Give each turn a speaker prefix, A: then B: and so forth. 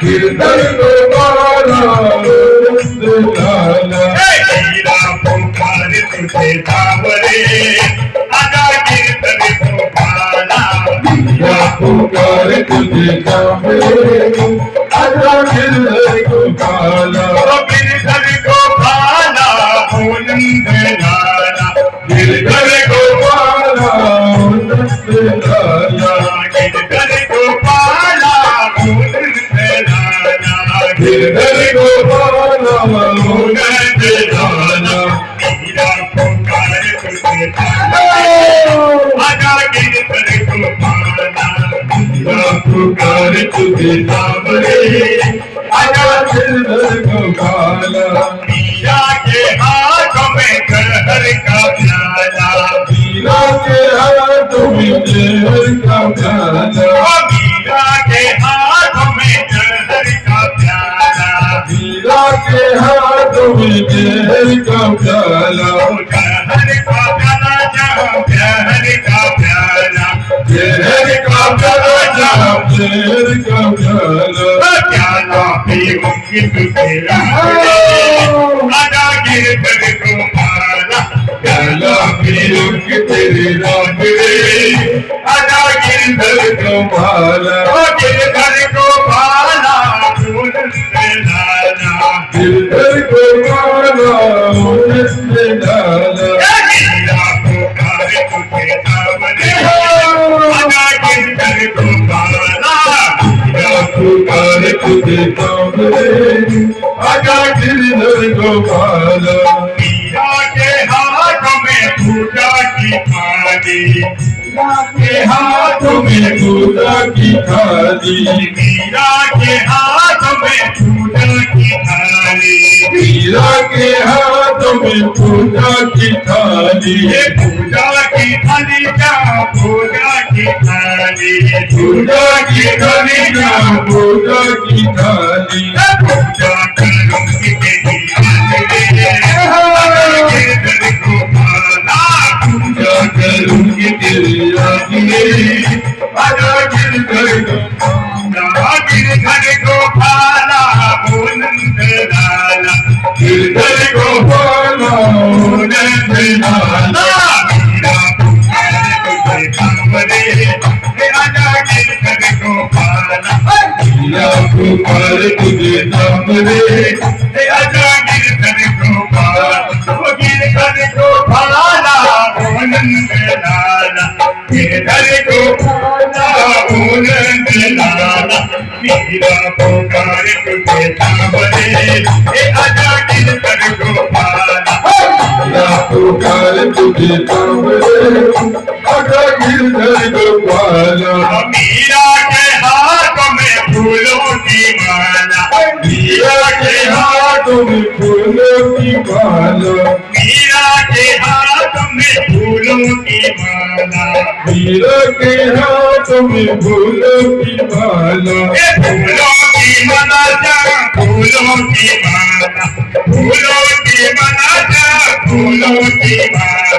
A: गिरधर गोपाला लाला
B: हीरा पुकार तुझे सावरे आजा गिरधर गोपाला
A: हीरा पुकार तुझे सावरे आजा गिरधर गोपाला
B: गिरधर गोपाला आनंद लाला
A: गिरधर गोपाला आनंद लाला
B: गिरधर गोपाला आनंद लाला
A: गिरधर गोपाला आनंद लाला
B: हीरा पुकार तुझे सावरे आजा गिरधर गोपाला
A: हीरा पुकार तुझे सावरे आजा गिरधर गोपाला
B: मीरा के हाथों में कहर का प्याला
A: हीरा के हाथों में जहर का प्याला
B: मीरा के हाथों में कहर का प्याला
A: हीरा के हाथों में जहर का प्याला
B: कहर का प्याला कहर का प्याला
A: जहर का प्याला जहर का प्याला
B: प्याला पीऊंगी तुझे आजा गिरधर गोपाला
A: प्याला पीऊंगी तेरे रात रे
B: आजा गिरधर
A: गोपाला
B: गिरधर गोपाला आनंद लाला
A: गिरधर गोपाला आनंद लाला
B: हीरा पुकार तुझे सावरे आजा गिरधर गोपाला
A: हीरा पुकार तुझे सावरे आजा गिरधर गोपाला
B: मीरा के हाथों में पूजा की थाली
A: के हाथों में पूजा की थाली
B: मीरा के हाथों में पूजा की थाली
A: हीरा के हाथों में पूजा की थाली
B: ये पूजा की थाली क्या पूजा की थाली
A: पूजा की थाली का पूजा की थाली
B: पूजा करूंगी तेरी गिरधर गोपाला
A: पूजा करूंगी तेरी याद में आजा गिरधर गोपाला
B: गिरधर गोपाला आनंद लाला
A: गिरधर गोपाला आनंद लाला
B: मीरा पुकार तुझे सावरे आजा गिरधर गोपाला
A: हीरा पुकार तुझे सावरे
B: आजा गिरधर गोपाला गिरधर गोपाला आनंद लाला गिरधर गोपाला आनंद लाला मीरा पुकार तुझे सावरे आजा गिरधर गोपाला
A: हीरा पुकार तुझे सावरे आजा गिरधर गोपाला
B: मीरा के हाथों में फूलों की माला
A: हीरा के हाथों में फूलों की माला
B: मीरा के हाथों में फूलों की माला
A: हीरा के हाथों में फूलों की माला
B: ये फूलों की माला जा फूलों की माला फूलों की माला जा फूलों की माला